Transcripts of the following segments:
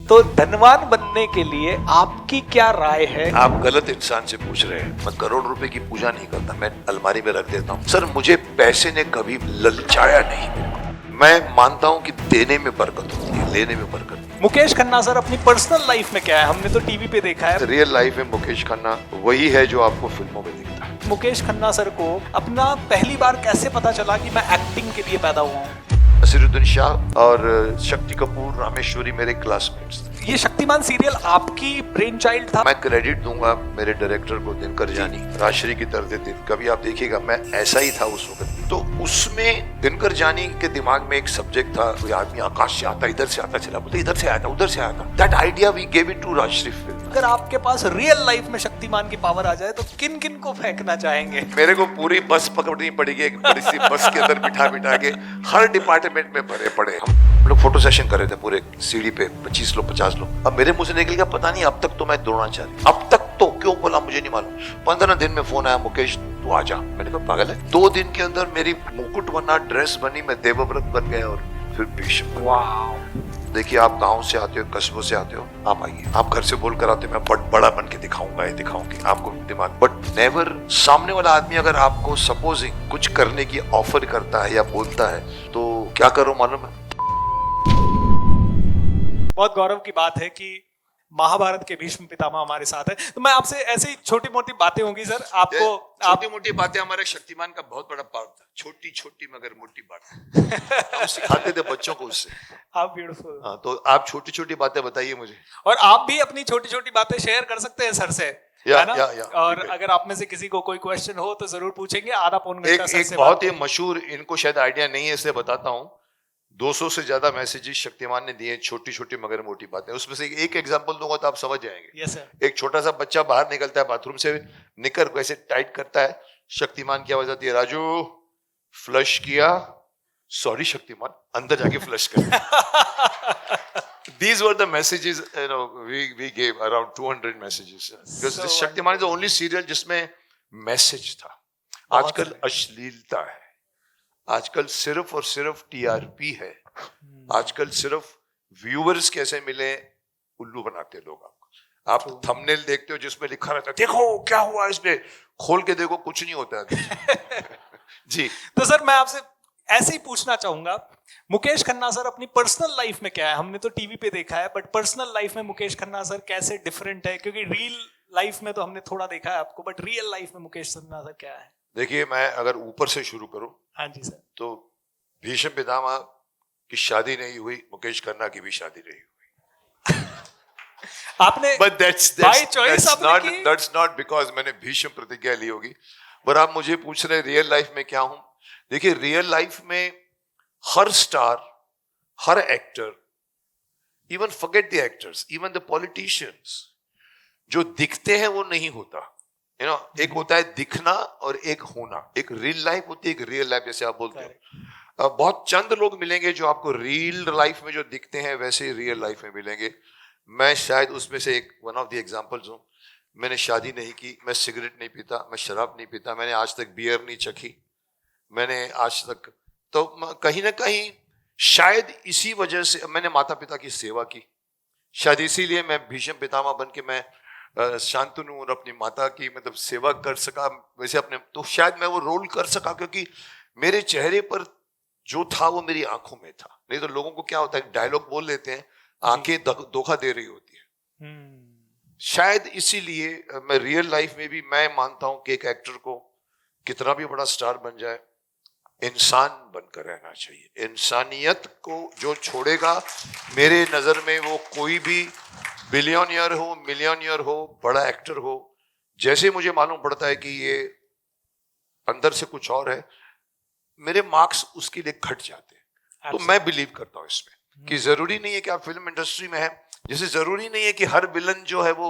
तो धनवान बनने के लिए आपकी क्या राय है? आप गलत इंसान से पूछ रहे हैं। मैं करोड़ रुपए की पूजा नहीं करता, मैं अलमारी में रख देता हूँ। सर, मुझे पैसे ने कभी ललचाया नहीं। मैं मानता हूँ कि देने में बरकत होती है, लेने में बरकत नहीं। मुकेश खन्ना सर अपनी पर्सनल लाइफ में क्या है? हमने तो टीवी पे देखा है। रियल लाइफ में मुकेश खन्ना वही है जो आपको फिल्मों में दिखता है। मुकेश खन्ना सर को अपना पहली बार कैसे पता चला कि मैं एक्टिंग के लिए पैदा हुआ हूँ? नसीरुद्दीन शाह और शक्ति कपूर, रामेश्वरी मेरे क्लासमेट्स थे। ये शक्तिमान सीरियल आपकी ब्रेन चाइल्ड था? मैं क्रेडिट दूंगा मेरे डायरेक्टर को, दिनकर जानी, राजश्री की तरह दिन। कभी आप देखिएगा, मैं ऐसा ही था उस वक्त। तो उसमें दिनकर जानी के दिमाग में एक सब्जेक्ट था, कोई आदमी आकाश से आता, इधर से आता, चला बोलते इधर से आया था, उधर से आया था। That idea we gave it to Rajshri film. अगर आपके पास रियल लाइफ में शक्तिमान की पावर आ जाए तो किन किन को फेंकना चाहेंगे? मेरे को पूरी बस पकड़नी पड़ेगी, एक बड़ी सी बस के अंदर बिठा बिठा के हर डिपार्टमेंट में भरे पड़े। हम लोग फोटो सेशन कर रहे थे पूरे सीढ़ी पे, 25 लोग 50 लोग। अब मेरे मुंह से निकल गया, पता नहीं अब तक तो मैं द्रोणाचार्य, अब तक तो क्यों बोला मुझे नहीं मालूम। 15 दिन में फोन आया, मुकेश तू आ जा। मैंने कहा पागल है। 2 दिन के अंदर मेरी मुकुट बना, ड्रेस बनी, मैं देवव्रत बन गया और फिर भीष्म। वाह! देखिए, आप गांव से आते हो, कस्बों से आते हो, आप आइए। आप घर से बोल कर आते हो, मैं बड़ा बन के दिखाऊंगा, ये दिखाऊंगी आपको दिमाग। बट नेवर, सामने वाला आदमी अगर आपको सपोजिंग कुछ करने की ऑफर करता है या बोलता है तो क्या करो मालूम है? बहुत गौरव की बात है कि महाभारत के भीष्म पितामह हमारे साथ है। तो मैं आपसे ऐसी छोटी मोटी बातें होंगी सर, आपको छोटी मोटी बातें हमारे शक्तिमान का बहुत बड़ा पार्ट था। छोटी छोटी मगर मोटी बात हम सिखाते थे बच्चों को उससे। आप ब्यूटीफुल। हाँ, तो आप छोटी छोटी बातें बताइए मुझे। और आप भी अपनी छोटी छोटी बातें शेयर कर सकते हैं सर से, है ना? और अगर आप में से किसी को कोई क्वेश्चन हो तो जरूर पूछेंगे। आधा पौन घंटा सर से बहुत ही मशहूर, इनको शायद आइडिया नहीं है इसलिए बताता हूँ। 200 से ज्यादा मैसेजेस शक्तिमान ने दिए, छोटी छोटी मगर मोटी बातें। उसमें से एक एग्जांपल दूंगा तो आप समझ जाएंगे। Yes sir. एक छोटा सा बच्चा बाहर निकलता है बाथरूम से, निकर को ऐसे टाइट करता है, शक्तिमान की आवाज आती है, राजू फ्लश किया? सॉरी शक्तिमान, अंदर जाके फ्लश कर। These were the messages, we gave around 200 messages because this Shaktiman is the only serial जिसमें मैसेज था। आजकल अश्लीलता है, आजकल सिर्फ और सिर्फ टीआरपी है, आजकल सिर्फ व्यूअर्स कैसे मिले उल्लू बनाते लोग। आप थंबनेल देखते हो जिसमें लिखा रहता है देखो क्या हुआ इसमें, खोल के देखो कुछ नहीं होता है। जी, तो सर मैं आपसे ऐसे ही पूछना चाहूंगा, मुकेश खन्ना सर अपनी पर्सनल लाइफ में क्या है? हमने तो टीवी पे देखा है, बट पर्सनल लाइफ में मुकेश खन्ना सर कैसे डिफरेंट है? क्योंकि रियल लाइफ में तो हमने थोड़ा देखा है आपको, बट रियल लाइफ में मुकेश खन्ना सर क्या है? देखिए, मैं अगर ऊपर से शुरू करूं, हाँ जी सर, तो भीष्म पितामह की शादी नहीं हुई, मुकेश खन्ना की भी शादी नहीं हुई। आपने But that's not because मैंने भीष्म प्रतिज्ञा ली होगी। पर आप मुझे पूछ रहे रियल लाइफ में क्या हूं? देखिए, रियल लाइफ में हर स्टार, हर actor, even forget the actors, even the politicians, जो दिखते हैं वो नहीं होता। एक होता है दिखना और एक होना। एक रियल लाइफ होती है, एक रियल लाइफ, जैसे आप बोलते हो। बहुत चंद लोग मिलेंगे जो आपको रियल लाइफ में जो दिखते हैं वैसे ही रियल लाइफ में मिलेंगे। मैं शायद उसमें से एक वन ऑफ द एग्जांपल्स हूँ। मैंने शादी नहीं की, मैं सिगरेट नहीं पीता, मैं शराब नहीं पीता, मैंने आज तक बियर नहीं चखी, मैंने आज तक, तो कहीं ना कहीं शायद इसी वजह से मैंने माता पिता की सेवा की, शायद इसीलिए मैं भीष्म पितामह बन के मैं शांतनु और अपनी माता की मतलब सेवा कर सका वैसे अपने, तो शायद मैं वो रोल कर सका क्योंकि मेरे चेहरे पर जो था वो मेरी आंखों में था। नहीं तो लोगों को क्या होता है, डायलॉग बोल लेते हैं, आंखें धोखा दे रही होती है। शायद इसीलिए मैं रियल लाइफ में भी मैं मानता हूं कि एक एक्टर को कितना भी बड़ा स्टार बन जाए, इंसान बनकर रहना चाहिए। इंसानियत को जो छोड़ेगा, मेरे नजर में वो कोई भी बिलियनियर हो, मिलियनियर हो, बड़ा एक्टर हो, जैसे मुझे मालूम पड़ता है कि ये अंदर से कुछ और है, मेरे मार्क्स उसके लिए घट जाते हैं। तो मैं बिलीव करता हूं इसमें कि जरूरी नहीं है कि आप फिल्म इंडस्ट्री में है, जैसे जरूरी नहीं है कि हर विलन जो है वो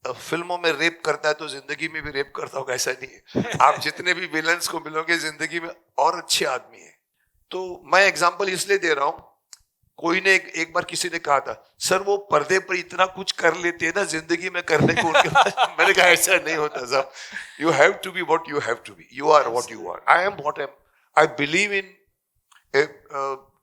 फिल्मों में रेप करता है तो जिंदगी में भी रेप करता होगा, ऐसा नहीं है। आप जितने भी विलन्स को मिलोगे जिंदगी में और अच्छे आदमी हैं। तो मैं एग्जांपल इसलिए दे रहा हूं, कोई ने एक बार किसी ने कहा था, सर वो पर्दे पर इतना कुछ कर लेते हैं ना जिंदगी में करने को उनके पास। मैंने कहा ऐसा नहीं होता साहब, you have to be what you have to be, you are what you are, I am what I am. I believe in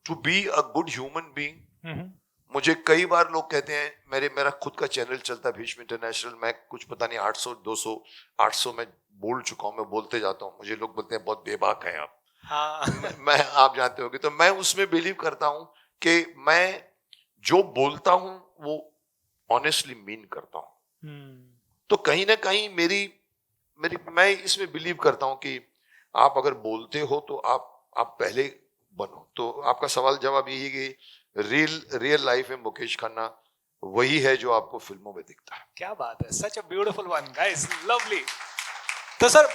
to be a good human being, मुझे कई बार लोग कहते हैं, मेरा खुद का चैनल चलता है भीष्म इंटरनेशनल, मैं कुछ पता नहीं 800 200 800 में बोल चुका हूँ, मैं बोलते जाता हूँ, मुझे लोग बोलते हैं बहुत बेबाक है आप। हाँ मैं आप जानते होंगे, तो मैं उसमें बिलीव करता हूँ कि मैं जो बोलता हूँ वो ऑनेस्टली मीन करता हूँ। तो कहीं ना कहीं मेरी मेरी मैं इसमें बिलीव करता हूँ कि आप अगर बोलते हो तो आप पहले बनो। तो आपका सवाल जवाब यही है कि रियल लाइफ में मुकेश खन्ना वही है जो आपको फिल्मों में दिखता है। क्या बात है, such a beautiful one guys, lovely. तो सर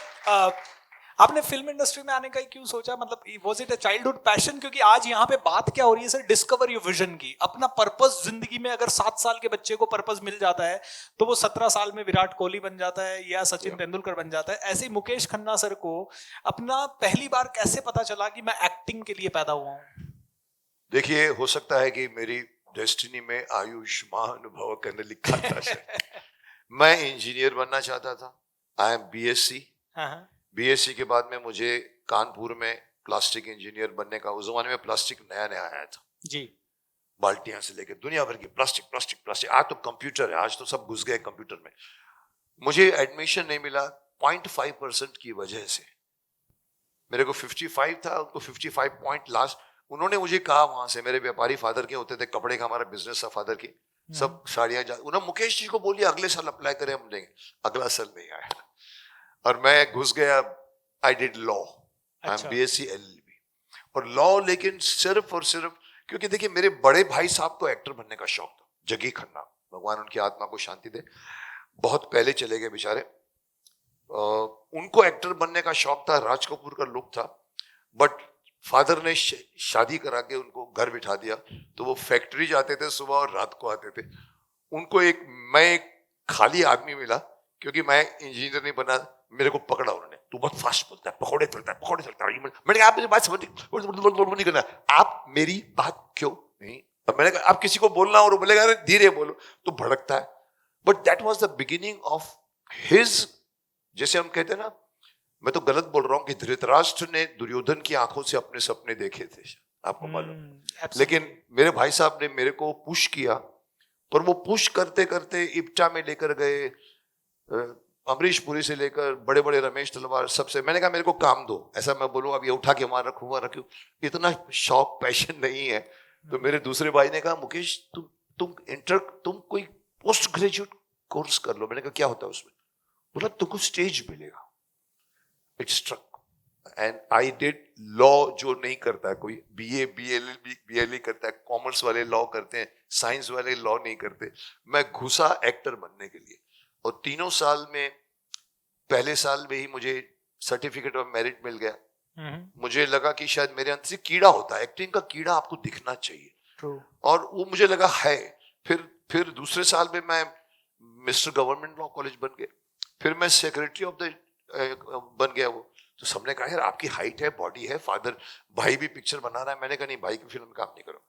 आपने फिल्म इंडस्ट्री में आने का ही क्यों सोचा, मतलब was it a childhood passion? क्योंकि आज यहाँ पे बात क्या हो रही है सर, डिस्कवर योर विजन की, अपना पर्पस जिंदगी में। अगर 7 साल के बच्चे को पर्पस मिल जाता है तो वो 17 साल में विराट कोहली बन जाता है या सचिन तेंदुलकर बन जाता है। ऐसे ही मुकेश खन्ना सर को अपना पहली बार कैसे पता चला कि मैं एक्टिंग के लिए पैदा हुआ हूँ? देखिए, हो सकता है कि मेरी डेस्टिनी में आयुष्मान भव करने लिखा था शायद। मैं इंजीनियर बनना चाहता था। I am BSc. बीएससी के बाद में मुझे कानपुर में प्लास्टिक इंजीनियर बनने का, उस जमाने में प्लास्टिक नया नया आया था जी। बाल्टियां से लेकर दुनिया भर की प्लास्टिक प्लास्टिक प्लास्टिक। आज तो कंप्यूटर है, आज तो सब घुस गए कंप्यूटर में। मुझे एडमिशन नहीं मिला 0.5% की वजह से। मेरे को 55 था, उनको 55 पॉइंट लास्ट। उन्होंने मुझे कहा वहां से, मेरे व्यापारी फादर के होते थे, कपड़े का हमारा बिजनेस था फादर की, सब साड़ियां उन्होंने मुकेश जी को बोलिए अगले साल अप्लाई करें, हम देंगे। अगला साल नहीं आया और मैं घुस गया। आई did law, I am BSc LLB और लॉ, लेकिन सिर्फ और सिर्फ क्योंकि देखिए मेरे बड़े भाई साहब को एक्टर बनने का शौक था, जगी खन्ना, भगवान उनकी आत्मा को शांति दे, बहुत पहले चले गए बेचारे। उनको एक्टर बनने का शौक था, राज कपूर का लुक था, बट फादर ने शादी करा के उनको घर बिठा दिया, तो वो फैक्ट्री जाते थे सुबह और रात को आते थे। उनको मैं एक खाली आदमी मिला, क्योंकि मैं इंजीनियर नहीं बना, मेरे को पकड़ा उन्होंने, तू बहुत फास्ट बोलता है, पकौड़े तलता है, पकौड़े तलता है। मैंने कहा आप मेरी बात समझ नहीं करना, आप मेरी बात क्यों नहीं। अब मैंने कहा आप किसी को बोलना और बोलेगा अरे धीरे बोलो, तो भड़कता है। But that was the beginning of his, जैसे हम कहते हैं ना, मैं तो गलत बोल रहा हूं कि धृतराष्ट्र ने दुर्योधन की आंखों से अपने सपने देखे थे, आपको मालूम। लेकिन मेरे भाई साहब ने मेरे को पुश किया, पर वो पुश करते करते इप्टा में लेकर गए, अमरीश पुरी से लेकर बड़े बड़े रमेश तलवार सबसे। मैंने कहा मेरे को काम दो, ऐसा मैं बोलूँ अब ये उठा के वहां रखूंगा रखूं, इतना शौक पैशन नहीं है। तो मेरे दूसरे भाई ने कहा मुकेश तुम कोई पोस्ट ग्रेजुएट कोर्स कर लो। मैंने कहा क्या होता है उसमें? बोला तुमको स्टेज मिलेगा। It struck and I did law, जो नहीं करता है कोई, बीए बीएलए करता है, कॉमर्स वाले लॉ करते हैं, साइंस वाले लॉ नहीं करते। मैं घुसा एक्टर बनने के लिए और 3 साल में, पहले साल में ही मुझे सर्टिफिकेट ऑफ मेरिट मिल गया। मुझे लगा कि शायद मेरे अंदर से कीड़ा होता है, एक्टिंग का कीड़ा आपको दिखना चाहिए। True. और वो मुझे लगा है। फिर दूसरे साल में मैं मिस्टर गवर्नमेंट लॉ कॉलेज बन गया, फिर मैं सेक्रेटरी ऑफ द बन गया। वो तो सबने कहा यार आपकी हाइट है, बॉडी है, फादर भाई भी पिक्चर बना रहा है। मैंने कहा नहीं, भाई की फिल्म में काम नहीं करूंगा,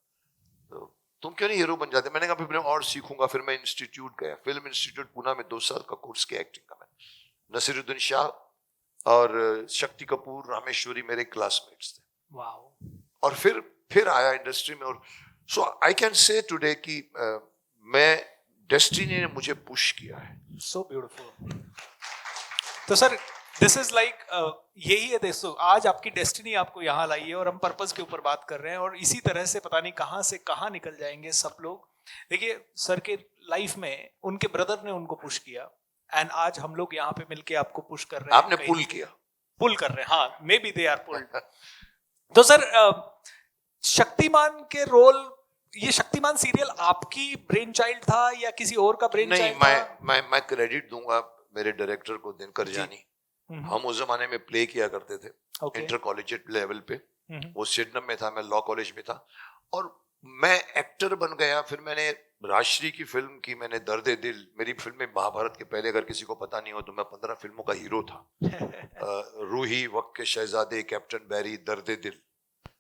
तो तुम क्यों नहीं हीरो बन जाते? मैंने कहा फिर मैं और सीखूंगा। फिर मैं इंस्टीट्यूट गया, फिल्म इंस्टीट्यूट पुणे में 2 साल का कोर्स किया एक्टिंग का। मैं नसीरुद्दीन शाह और शक्ति कपूर, रामेश्वरी मेरे क्लासमेट्स थे। वाओ। और फिर आया इंडस्ट्री में। और सो आई कैन से टुडे कि मैं डेस्टिनी ने मुझे पुश किया है। So beautiful. तो सर दिस इज लाइक यही है दोस्तों, आज आपकी डेस्टिनी आपको यहाँ लाई है और हम पर्पस के ऊपर बात कर रहे हैं, और इसी तरह से पता नहीं कहाँ से कहाँ निकल जाएंगे सब लोग। देखिए सर के लाइफ में उनके ब्रदर ने उनको पुश किया, एंड आज हम लोग यहाँ पे मिलके आपको पुश कर रहे हैं। आपने पुल किया, पुल कर रहे हैं, हाँ, maybe they are pulled. तो सर शक्तिमान के रोल, ये शक्तिमान सीरियल आपकी ब्रेन चाइल्ड था या किसी और का ब्रेन चाइल्ड था? मैं क्रेडिट दूंगा मेरे डायरेक्टर को, दिनकर जानी। हम उस जमाने में प्ले किया करते थे इंटर कॉलेजिएट लेवल पे। वो सिडनम में था, मैं लॉ कॉलेज में था, और मैं एक्टर बन गया। फिर मैंने राजश्री की फिल्म की, मैंने दर्द दिल। मेरी फिल्म में महाभारत के पहले, अगर किसी को पता नहीं हो तो मैं 15 फिल्मों का हीरो था। रूही, वक्त के शहजादे, कैप्टन बैरी, दर्द दिल,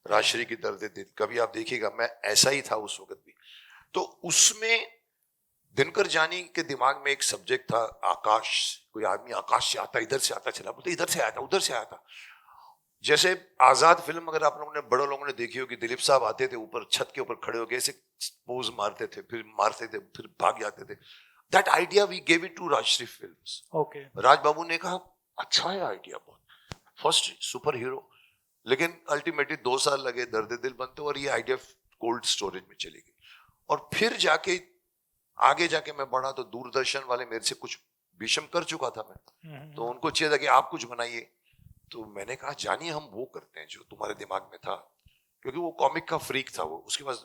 राजश्री की दर्द दिल। कभी आप देखिएगा, मैं ऐसा ही था उस वक्त भी। तो उसमें दिनकर जानी के दिमाग में एक सब्जेक्ट था, आकाश। कोई आदमी आकाश से आता, इधर से आता, चला बोलते इधर से आया था, उधर से आया था। जैसे आजाद फिल्म अगर आप लोगों ने बड़े लोगों ने देखी होगी, दिलीप साहब आते थे ऊपर छत के ऊपर खड़े होकर ऐसे पोज मारते थे, फिर भाग जाते थे। That idea we gave it to Rajshri films. Okay. Raj Babu ने कहा अच्छा है आइडिया, बहुत फर्स्ट सुपर हीरो। लेकिन अल्टीमेटली 2 साल लगे दर्द दिल बनते और ये आइडिया कोल्ड स्टोरेज में चली गई। और फिर जाके आगे जाके मैं बढ़ा तो दूरदर्शन वाले मेरे से कुछ भीषम कर चुका था मैं, तो उनको चाहिए था कि आप कुछ बनाइए। तो मैंने कहा जानिए हम वो करते हैं जो तुम्हारे दिमाग में था, क्योंकि वो कॉमिक का फ्रीक था, वो उसके पास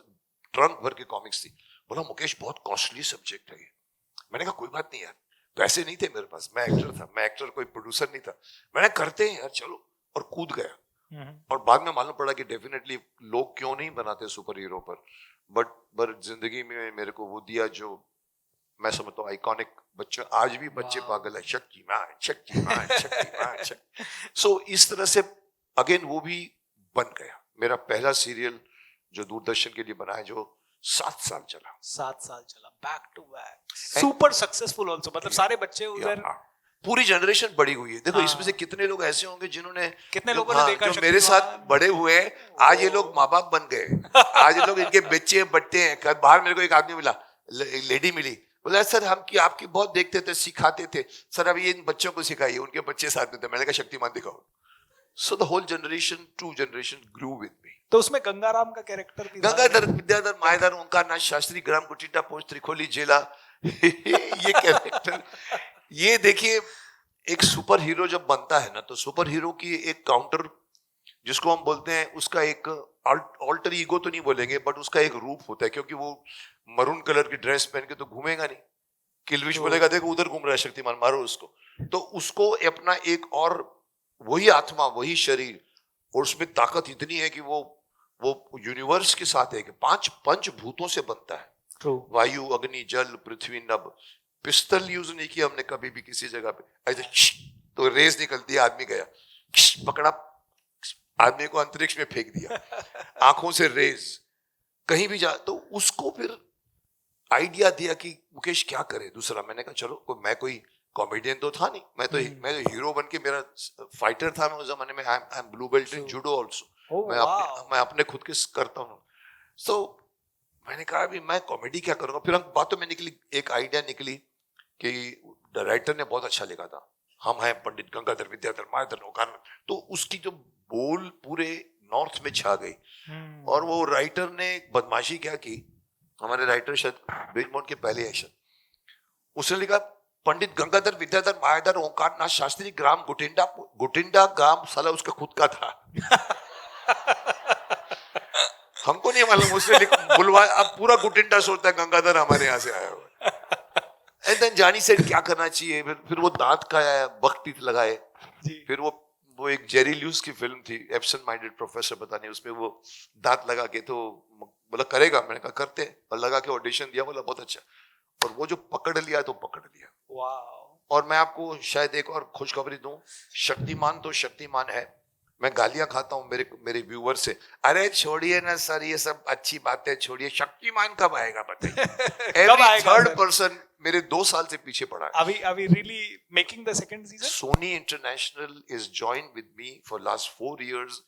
ट्रंक भर के कॉमिक्स थी। बोला मुकेश बहुत कॉस्टली सब्जेक्ट है ये। मैंने कहा कोई बात नहीं यार, पैसे नहीं थे मेरे पास, मैं एक्टर था, मैं एक्टर कोई प्रोड्यूसर नहीं था। मैंने करते हैं यार चलो, और कूद गया। और बाद में मालूम पड़ा कि डेफिनेटली लोग क्यों नहीं बनाते सुपर हीरो पर, बट जिंदगी में मेरे को वो दिया जो मैं समझता हूँ आइकॉनिक। बच्चे आज भी बच्चे पागल है, शक्तिमान शक्तिमान शक्तिमान। सो इस तरह से अगेन वो भी बन गया मेरा पहला सीरियल जो दूरदर्शन के लिए बनाया, जो 7 साल चला। 7 साल चला, back to back, super successful also. मतलब सारे बच्चे उधर, पूरी जनरेशन बड़ी हुई है। देखो इसमें से कितने लोग ऐसे होंगे जिन्होंने, कितने लोगों ने देखा जो मेरे साथ बड़े हुए हैं, आज ये लोग माँ बाप बन गए, आज ये लोग इनके बच्चे बट्टे हैं। कल बाहर मेरे को एक आदमी मिला, लेडी मिली, बोला सर हम की आपकी बहुत देखते थे, सिखाते थे सर, अभी इन बच्चों को सिखाइए, उनके बच्चे साथ में थे। मैंने कहा शक्तिमान दिखाओ। So the whole generation, two generation grew with me. तो उसमें गंगाराम का कैरेक्टर भी, गंगाधर विद्याधर मायाधर ओंकारनाथ शास्त्री ग्राम कुटिटा पोस्ट त्रिखोली जिला ये कैरेक्टर, ये देखिए एक सुपर हीरो जब बनता है ना, तो सुपर हीरो की एक काउंटर जिसको हम बोलते हैं, उसका एक ऑल्टर ईगो तो नहीं बोलेंगे, बट उसका एक रूप होता है, क्योंकि वो मरून कलर की ड्रेस पहन के तो घूमेगा नहीं। किलविश बोलेगा देखो उधर घूम रहा है शक्तिमान, मारो उसको। तो उसको अपना एक और वही आत्मा, वही शरीर, और उसमें ताकत इतनी है कि वो यूनिवर्स के साथ है कि 5 पंचभूतों से बनता है, वायु अग्नि जल पृथ्वी नभ। पिस्टल यूज नहीं किया हमने कभी भी किसी जगह पे, ऐसे तो रेस निकलती है, आदमी गया, पकड़ा, आदमी को अंतरिक्ष में फेंक दिया, आंखों से रेस कहीं भी जा। तो उसको फिर आइडिया दिया कि मुकेश क्या करे दूसरा। मैंने कहा चलो, मैं कोई कॉमेडियन तो था नहीं, मैं तो हीरो बन के, मेरा फाइटर था मैं उस जमाने में, I am blue belt in judo also, मैं अपने खुद के करता हूँ। सो मैंने कहा अभी मैं कॉमेडी क्या करूंगा। फिर हम बातों में निकली, एक आइडिया निकली कि राइटर ने बहुत अच्छा लिखा था, हम हैं पंडित गंगाधर विद्याधर मायाधर ओंकारनाथ, तो उसकी जो बोल पूरे नॉर्थ में छा गई। और वो राइटर ने बदमाशी क्या की, हमारे राइटर शायद ब्रिजमोहन के पहले एक्शन, उसने लिखा पंडित गंगाधर विद्याधर मायाधर ओंकारनाथ शास्त्री ग्राम गुटिंडा ग्राम, साला उसका खुद का था। हमको नहीं मालूम, उसने बुलवाया, अब पूरा गुटिंडा सोचता है गंगाधर हमारे यहाँ से आया हुआ। एंड देन जानी सेड क्या करना चाहिए, फिर वो दांत का बख्त टीथ लगाए। फिर वो एक जेरी ल्यूस की फिल्म थी, एब्सेंट माइंडेड प्रोफेसर, पता नहीं, उसमें वो दांत लगा के, तो बोला करेगा, मैंने कहा करते हैं, और लगा के ऑडिशन दिया, बोला बहुत अच्छा। और वो जो पकड़ लिया तो पकड़ लिया। वाह। और मैं आपको शायद एक और खुशखबरी दूं, शक्तिमान तो शक्तिमान है। मैं गालियां खाता हूं मेरे व्यूअर से, अरे छोड़िए ना सर ये सब अच्छी बातें छोड़िए, शक्तिमान कब आएगा बताइए। एवरी थर्ड पर्सन मेरे 2 साल से पीछे पड़ा है। Are we really making the second season? Sony International is joined with me for last 4 years,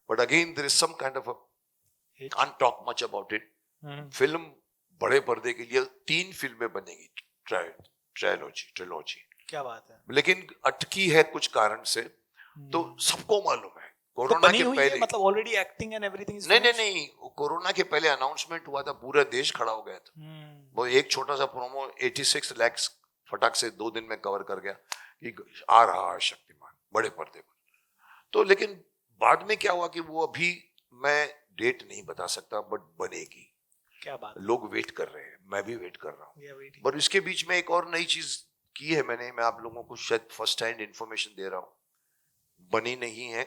but again there is some kind of a can't talk much about it. Film बड़े पर्दे के लिए 3 फिल्में बनेगी, ट्रिलॉजी। क्या बात है। लेकिन अटकी है कुछ कारण से, तो सबको मालूम है कोरोना के पहले, मतलब already acting and everything is नहीं, कोरोना के पहले अनाउंसमेंट हुआ था, पूरा देश खड़ा हो गया था। वो एक छोटा सा प्रोमो 86 लाख फटाक से 2 दिन में कवर कर गया कि आ रहा है शक्तिमान बड़े पर्दे पर। तो लेकिन बाद में क्या हुआ कि वो अभी मैं डेट नहीं बता सकता, बट बनेगी। क्या बात, लोग वेट कर रहे हैं, मैं भी वेट कर रहा हूँ। पर इसके बीच में एक और नई चीज की है मैंने, मैं आप लोगों को शायद फर्स्ट हैंड इंफॉर्मेशन दे रहा हूँ, बनी नहीं है,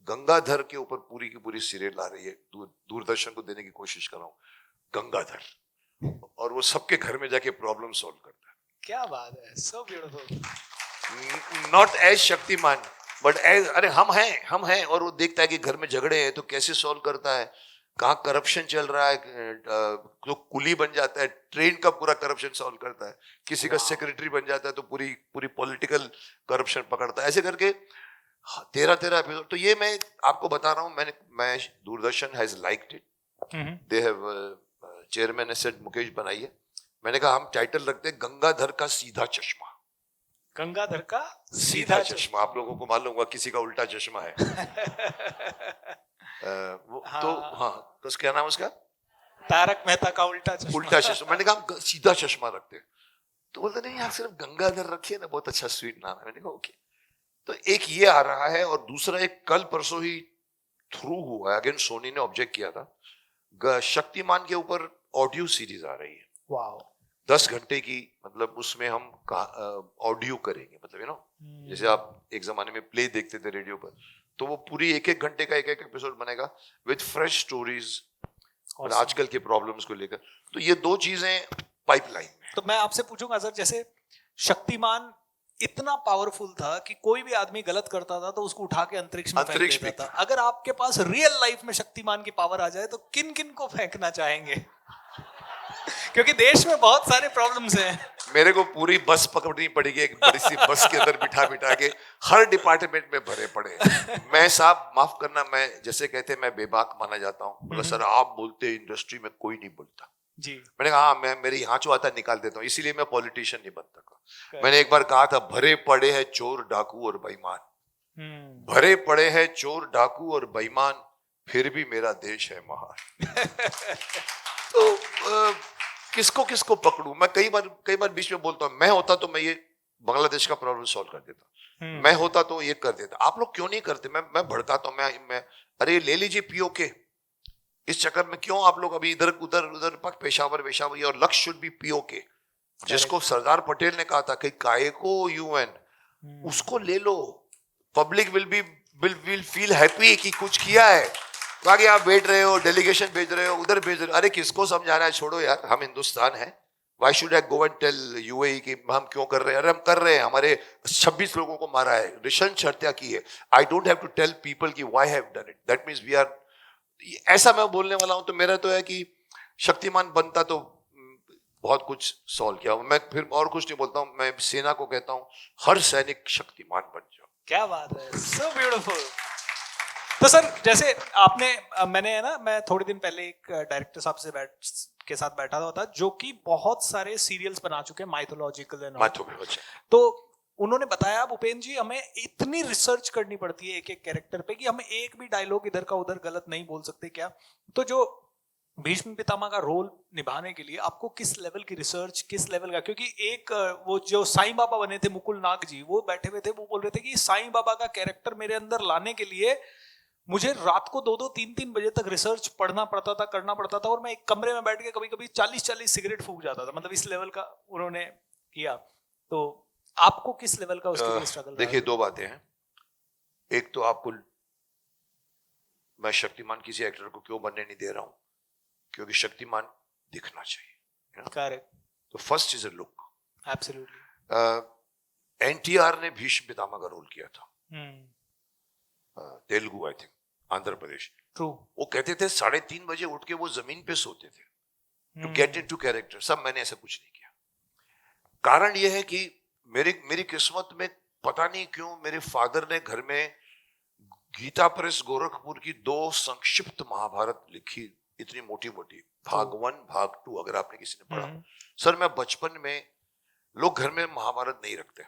गंगाधर के ऊपर पूरी की पूरी सीरियल आ रही है, दूरदर्शन को देने की कोशिश कर रहा हूँ, गंगाधर, और वो सबके घर में जाके प्रॉब्लम सॉल्व करता है। क्या बात है, so beautiful. Not as Shaktimaan but as, अरे हम हैं, और वो देखता है कि घर में झगड़े हैं तो कैसे सॉल्व करता है, कहाँ करप्शन चल रहा है, तो कुली बन जाता है, ट्रेन का पूरा करप्शन सॉल्व करता है, किसी का सेक्रेटरी बन जाता है तो पूरी पॉलिटिकल करप्शन पकड़ता है। ऐसे करके 13 एपिसोड। तो ये मैं आपको बता रहा हूँ, मैं Doordarshan has liked it, they have chairman ने सेड मुकेश बनाई है। मैंने कहा हम टाइटल रखते हैं गंगाधर का सीधा चश्मा। गंगाधर का सीधा चश्मा, आप लोगों को मालूम होगा किसी का उल्टा चश्मा है। वो हाँ, तो हाँ, तो क्या नाम उसका? तारक मेहता का उल्टा चश्मा। उल्टा चश्मा। मैंने कहा हम सीधा चश्मा रखते हैं। तो बोलते नहीं यार, सिर्फ गंगाधर रखिए ना, बहुत अच्छा स्वीट नाम है। मैंने कहा ओके। तो एक ये आ रहा है, और दूसरा एक कल परसों ही थ्रू हुआ है, अगेन सोनी ने ऑब्जेक्ट किया था, शक्तिमान के ऊपर ऑडियो सीरीज आ रही है। वाओ। 10 घंटे की, मतलब उसमें हम ऑडियो करेंगे, मतलब यू नो जैसे आप एक जमाने में प्ले देखते थे रेडियो पर, तो वो पूरी एक घंटे का एक एपिसोड बनेगा विद फ्रेश स्टोरीज और आजकल के प्रॉब्लम्स को लेकर। तो ये दो चीजें पाइपलाइन में। तो मैं आपसे पूछूंगा सर, जैसे शक्तिमान इतना पावरफुल था कि कोई भी आदमी गलत करता था तो उसको उठा के अंतरिक्ष में फेंक देता था। अगर आपके पास रियल लाइफ में शक्तिमान की पावर आ जाए तो किन किन को फेंकना चाहेंगे? क्योंकि देश में बहुत सारे प्रॉब्लम्स हैं। मेरे को पूरी बस पकड़नी पड़ेगी, एक बड़ी सी बस के अंदर बिठा बिठा के, हर डिपार्टमेंट में भरे पड़े। मैं साहब माफ करना, मैं जैसे कहते हैं मैं बेबाक माना जाता हूँ। बोला सर आप बोलते, इंडस्ट्री में कोई नहीं बोलता जी। मैंने कहा हाँ, मैं मेरी यहाँ जो आता निकाल देता हूँ, इसीलिए मैं पॉलिटिशियन नहीं बनता। मैंने एक बार कहा था, भरे पड़े हैं चोर डाकू और बेईमान, भरे पड़े हैं चोर डाकू और बेईमान, फिर भी मेरा देश है महान। तो किसको किसको पकड़ूं? मैं कई बार बीच में बोलता हूँ, मैं होता तो मैं ये बांग्लादेश का प्रॉब्लम सॉल्व कर देता, मैं होता तो ये कर देता। आप लोग क्यों नहीं करते? मैं भड़काता हूँ, मैं अरे ले लीजिए पीओके। इस चक्कर में क्यों आप लोग अभी इधर उधर पेशावर और लक्ष्य शुड बी पीओके, जिसको सरदार पटेल ने कहा था कि काहे को यूएन, उसको ले लो, पब्लिक विल फील हैप्पी कि कुछ किया है। बाकी आप बैठ रहे हो, डेलीगेशन भेज रहे हो, उधर भेज रहे हो, अरे किसको समझाना है? छोड़ो यार, हम हिंदुस्तान है। Why should I go and tell UAE कि हम क्यों कर रहे हैं? अरे हम कर रहे हैं, हमारे 26 लोगों को मारा है, नृशंस हत्या की है। I don't have to tell people कि why I have done it. That means we are, ऐसा मैं बोलने वाला हूं। तो मेरा तो है कि शक्तिमान बनता तो बहुत कुछ सॉल्व किया। मैं फिर और कुछ नहीं बोलता हूं, मैं सेना को कहता हूं हर सैनिक शक्तिमान बन जाओ। क्या बात है, so beautiful। तो सर जैसे आपने, मैंने है ना, मैं थोड़े दिन पहले एक डायरेक्टर साहब से के साथ बैठा था, जो कि बहुत सारे सीरियल्स बना चुके हैं माइथोलॉजिकल एंड तो उन्होंने बताया, भूपेन जी हमें इतनी रिसर्च करनी पड़ती है एक एक कैरेक्टर पे कि हम एक भी डायलॉग इधर का उधर गलत नहीं बोल सकते क्या? तो जो भीष्म पितामह का रोल निभाने के लिए आपको किस लेवल की रिसर्च, किस लेवल का, क्योंकि एक वो जो साईं बाबा बने थे मुकुल नाग जी, वो बैठे हुए थे, वो बोल रहे थे कि साईं बाबा का कैरेक्टर मेरे अंदर लाने के लिए मुझे रात को 2-2, 3-3 बजे तक रिसर्च पढ़ना पड़ता था, करना पड़ता था, और मैं एक कमरे में बैठ के कभी कभी 40-40 सिगरेट फूंक जाता था। मतलब इस लेवल का उन्होंने किया। तो आपको किस लेवल का उसके लिए स्ट्रगल? देखिए दो बातें हैं। एक तो आपको, मैं शक्तिमान किसी एक्टर को क्यों बनने नहीं दे रहा हूं, क्योंकि शक्तिमान दिखना चाहिए। करेक्ट। तो first is a look. Absolutely. NTR ने भीष्म पितामह का रोल किया था, Telugu, I think Andhra Pradesh. True. वो कहते थे 3:30 बजे उठ के वो जमीन पे सोते थे टू गेट इनटू कैरेक्टर। सब मैंने ऐसा कुछ नहीं किया। कारण यह है कि मेरी किस्मत में पता नहीं क्यों मेरे फादर ने घर में गीता प्रेस गोरखपुर की 2 संक्षिप्त महाभारत लिखी, इतनी मोटी मोटी, भाग 1 भाग 2, अगर आपने किसी ने पढ़ा। सर मैं बचपन में, लोग घर में महाभारत नहीं रखते।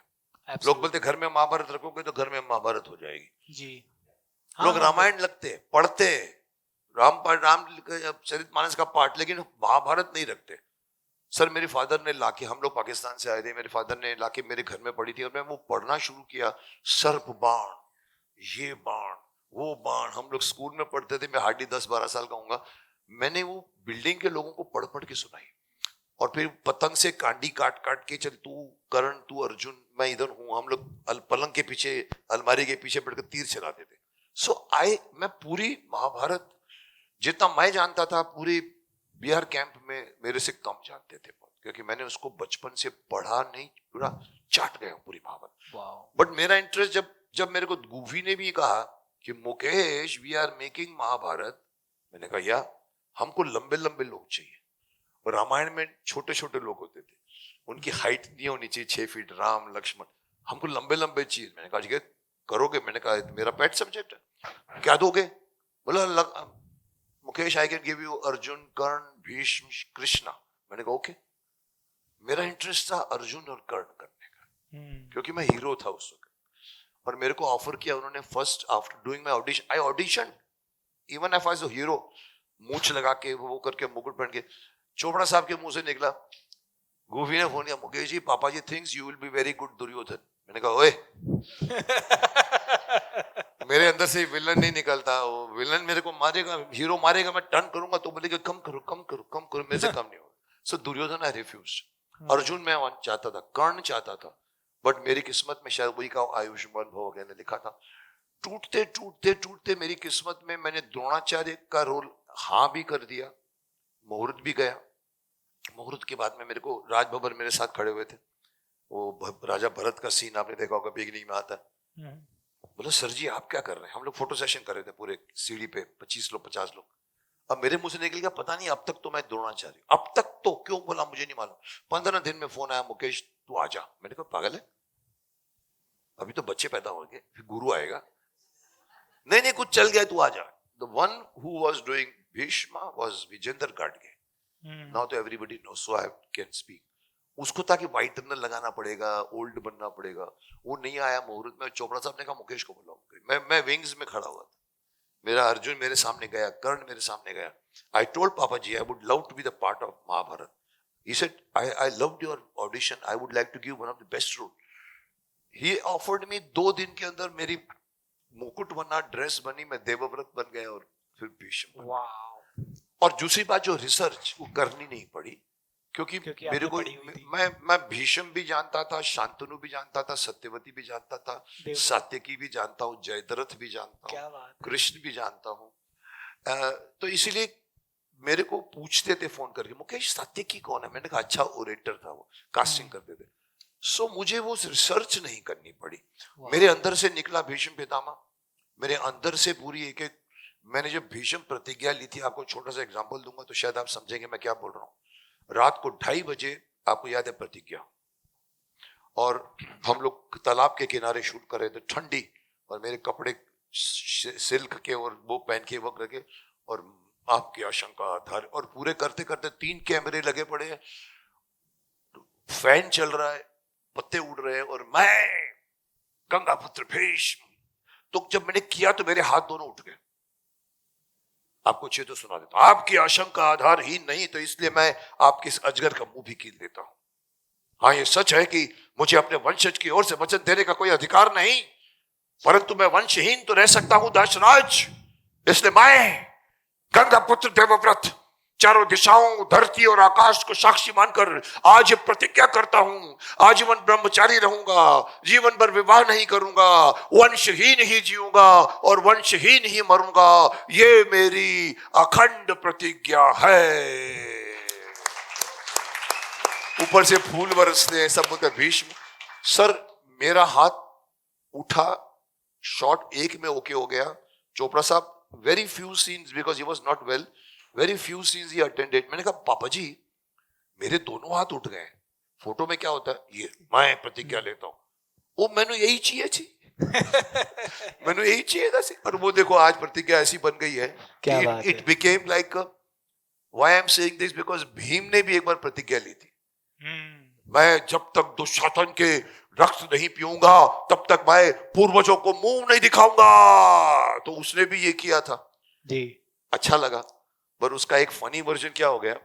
लोग बोलते घर में महाभारत रखोगे तो घर में महाभारत हो जाएगी जी। लोग रामायण लगते, पढ़ते, रामचरितमानस का पाठ, लेकिन महाभारत नहीं रखते। सर मेरे फादर ने लाके, हम लोग पाकिस्तान से आए थे, मेरे फादर ने लाके मेरे घर में पढ़ी थी, और मैं वो पढ़ना शुरू किया। सर्प बाण, ये बाण, वो बाण, हम लोग स्कूल में पढ़ते थे। मैं हार्डली 10-12 साल का हूँगा। मैंने वो बिल्डिंग के लोगों को पढ़ पढ़ के सुनाई, और फिर पतंग से कांडी काट काट के, चल तू कर्ण, तू अर्जुन, मैं इधर हूं। हम लोग पलंग के पीछे, अलमारी के पीछे बैठकर तीर चलाते थे। मैं पूरी महाभारत जितना मैं जानता था, पूरे बिहार कैंप में मेरे से कम जानते थे, क्योंकि मैंने उसको बचपन से पढ़ा नहीं, पूरा चाट गया पूरी महाभारत। बट मेरा इंटरेस्ट जब मेरे को गुफी ने भी कहा कि Mukesh we are making Mahabharat, मैंने कहा या हमको लंबे लंबे लोग चाहिए। और रामायण में छोटे छोटे लोग होते थे, उनकी हाइट नहीं होनी चाहिए 6 फीट, राम लक्ष्मण, हमको लंबे लंबे चाहिए। मैंने कहा करोगे? मैंने कहा मेरा पेट सब्जेक्ट है। क्या दोगे? बोला Mukesh I can give you Arjun, Karna, Bhishma, Krishna. मैंने कहा ओके। मेरा इंटरेस्ट था अर्जुन और कर्ण करने का, क्योंकि मैं हीरो था उस वक्त। और मेरे को ऑफर किया उन्होंने first after doing my audition, I audition even if I was a hero. मूंछ लगा के वो करके मुकुट पहन के चोपड़ा साहब के मुंह से निकला, गोभी ने फोन किया, मुकेश जी पापा जी thinks you will be very good Duryodhan. मैंने कहा ओए मेरे अंदर से विलन नहीं निकलता, वो विलन मेरे को मारेगा, हीरो मारेगा, मैं टर्न करूंगा तो बोलेगा कम करो कम करो कम करो, मेरे से कम नहीं होगा। सो दुर्योधन आई रिफ्यूज्ड। अर्जुन मैं चाहता था, कर्ण चाहता था, बट मेरी किस्मत में शायद वही का आयुष्मान भव ने लिखा था। टूटते टूटते टूटते मेरी किस्मत में मैंने द्रोणाचार्य का रोल हाँ भी कर दिया, मुहूर्त भी गया। मुहूर्त के बाद में मेरे को राजबब्बर मेरे साथ खड़े हुए थे, वो राजा भरत का सीन आपने देखा होगा, बिगनिंग में आता है। बोला सर जी आप क्या कर रहे हैं? हम लोग फोटो सेशन कर रहे थे पूरे सीढ़ी पे, 25 लोग 50 लोग। अब मेरे मुंह से निकल गया पता नहीं अब तक तो मैं द्रोणाचार्य, अब तक तो क्यों बोला मुझे नहीं मालूम। 15 दिन में फोन आया, मुकेश तू आ जा। मैंने कहा पागल है, अभी तो बच्चे पैदा हो गए, फिर गुरु आएगा। नहीं नहीं कुछ चल गया, तू आ जा। The one who was doing Bhishma was Vijendra गाडगे। नाउ तो everybody know, so I can speak. उसको ताकि व्हाइट टर्नर लगाना पड़ेगा, ओल्ड बनना पड़ेगा, वो नहीं आया मुहूर्त में। चोपड़ा साहब ने कहा मुकेश को बुलाओ। मैं विंग्स में खड़ा हुआ था, मेरा अर्जुन मेरे सामने गया, कर्ण मेरे सामने गया। आई टोल्ड पापा जी I would love to be the part of Mahabharat. He said I loved your audition, I would like to give one of the best role. He offered me, 2 दिन के अंदर मेरी मुकुट बना, ड्रेस बनी, मैं देवव्रत बन गया और फिर भीष्म। और दूसरी बात जो रिसर्च वो करनी नहीं पड़ी, क्योंकि मेरे को मैं भीष्म भी जानता था, शांतनु भी जानता था, सत्यवती भी जानता था, सात्यकी भी जानता हूँ, जयद्रथ भी जानता हूँ, कृष्ण भी जानता हूँ। तो इसीलिए मेरे को पूछते थे फोन करके मुकेश सात्यकी कौन है? मैंने कहा अच्छा ओरेटर था वो, कास्टिंग करते थे। सो मुझे वो रिसर्च नहीं करनी पड़ी, मेरे अंदर से निकला भीष्म पितामह। मेरे अंदर से पूरी एक एक, मैंने जब भीष्म प्रतिज्ञा ली थी, आपको छोटा सा एग्जांपल दूंगा तो शायद आप समझेंगे मैं क्या बोल रहा हूँ। रात को 2:30 बजे, आपको याद है प्रतिज्ञा, और हम लोग तालाब के किनारे शूट कर रहे थे, ठंडी, और मेरे कपड़े सिल्क के और वो पहन के वक्त रखे, और आपकी आशंका आधार, और पूरे करते करते 3 कैमरे लगे पड़े हैं, फैन चल रहा है, पत्ते उड़ रहे हैं, और मैं गंगापुत्र भीष्म। तो जब मैंने किया तो मेरे हाथ दोनों उठ गए। आपको अच्छे तो सुना देता, आपकी आशंका आधार ही नहीं, तो इसलिए मैं आपके इस अजगर का मुंह भी कील देता हूं। हाँ ये सच है कि मुझे अपने वंशज की ओर से वचन देने का कोई अधिकार नहीं, परंतु मैं वंशहीन तो रह सकता हूं दशराज। इसलिए मैं गंगापुत्र देवव्रत चारों दिशाओं, धरती और आकाश को साक्षी मानकर आज प्रतिज्ञा करता हूं, आजीवन ब्रह्मचारी रहूंगा, जीवन भर विवाह नहीं करूंगा, वंशहीन ही जीऊंगा और वंशहीन ही मरूंगा। ये मेरी अखंड प्रतिज्ञा है। ऊपर से फूल बरसते हैं, सब बोलते भीष्म। सर मेरा हाथ उठा, शॉट एक में ओके हो गया। चोपड़ा साहब very few scenes, because he was not well, very few scenes he attended. मैंने कहा पापा जी मेरे दोनों हाथ उठ गए, फोटो में क्या होता है, ये मैं प्रतिज्ञा लेता हूं। वो मैंने यही चाहिए थी मैंने यही चाहिए था। और वो देखो आज प्रतिज्ञा ऐसी बन गई है कि it became like, why I am saying this, because Bhim ने भी एक बार प्रतिज्ञा ली थी, मैं जब तक दुशासन के रक्त नहीं पीऊंगा तब तक मैं पूर्वजों को मुंह नहीं दिखाऊंगा। तो उसने भी ये किया था जी। अच्छा लगा, पर उसका एक फनी वर्जन क्या हो गया,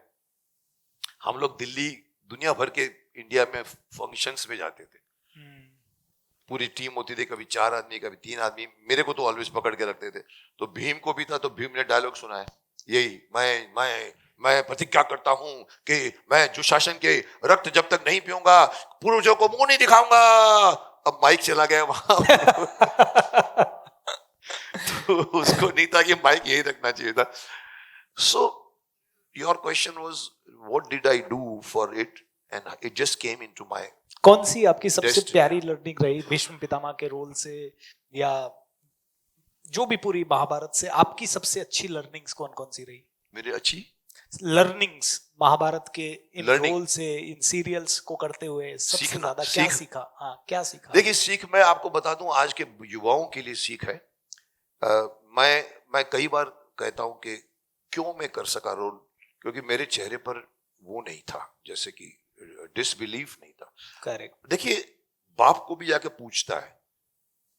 हम लोग दिल्ली दुनिया भर के इंडिया में फंक्शंस में जाते थे, पूरी टीम होती थी, कभी 4 आदमी कभी 3 आदमी, मेरे को तो ऑलवेज पकड़ के रखते थे। तो भीम को भी था, तो भीम ने डायलॉग सुनाया यही, मैं प्रतिज्ञा करता हूं कि मैं दुशासन के रक्त जब तक नहीं पीऊंगा पूर्वजों को मुंह नहीं दिखाऊंगा। अब माइक चला गया वहां तो उसको नहीं था कि माइक यही रखना चाहिए था। So your question was what did I do for it, and it just came into my कौन सी आपकी सबसे प्यारी लर्निंग रही भीष्म पितामह के रोल से, या जो भी पूरी महाभारत से आपकी सबसे अच्छी लर्निंग्स कौन कौन सी रही? मेरी अच्छी लर्निंग्स महाभारत के इन Learning. रोल से, इन सीरियल्स को करते हुए सबसे सीखना, ज्यादा क्या सीख। सीखा? हाँ, क्या सीखा? देखिए सीख मैं आपको बता दूं आज के युवाओं के लिए सीख है। मैं कई बार कहता हूं कि क्यों मैं कर सका रोल, क्योंकि मेरे चेहरे पर वो नहीं था, जैसे कि डिसबिलीफ नहीं था। करेक्ट। देखिए बाप को भी जाके पूछता है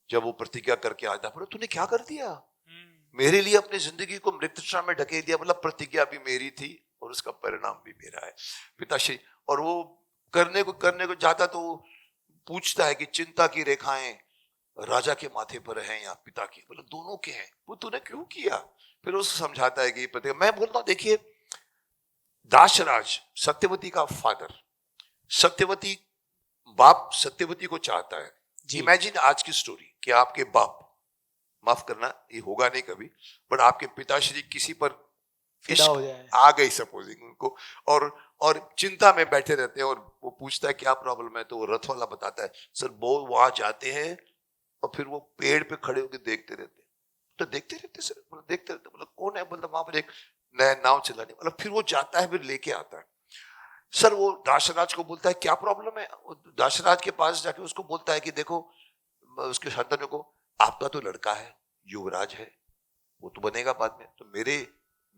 जब वो प्रतिज्ञा करके आता है, तूने क्या कर दिया मेरे लिए, अपनी जिंदगी को मृत्यु में ढकेल दिया, मतलब प्रतिज्ञा भी मेरी थी और उसका परिणाम भी मेरा है पिताश्री। और वो करने को जाता तो पूछता है कि चिंता की रेखाएं राजा के माथे पर हैं या पिता की, मतलब दोनों के हैं, वो तूने क्यों किया? फिर उसको समझाता है कि प्रतिज्ञा। मैं बोलता हूं देखिए दाशराज सत्यवती का फादर, सत्यवती बाप सत्यवती को चाहता है। इमेजिन आज की स्टोरी कि आपके बाप, माफ करना ये होगा नहीं कभी, बट आपके पिताश्री किसी पर फिदा हो जाए, आ गई सपोजिंग उनको, और चिंता में बैठे रहते हैं, और वो पूछता है क्या प्रॉब्लम है, तो वो रथ वाला बताता है सर वो वहां जाते हैं और फिर वो पेड़ पे खड़े होकर देखते रहते हैं। तो देखते रहते सर, मतलब देखते रहते, मतलब कौन है, मतलब वहां पर एक नया नाव चलाने, मतलब फिर वो जाता है फिर लेके आता है। सर वो दाशराज को बोलता है क्या प्रॉब्लम है, दाशराज के पास जाके उसको बोलता है कि देखो, उसके शांतनु को, आपका तो लड़का है युवराज है, वो तो बनेगा बाद में, तो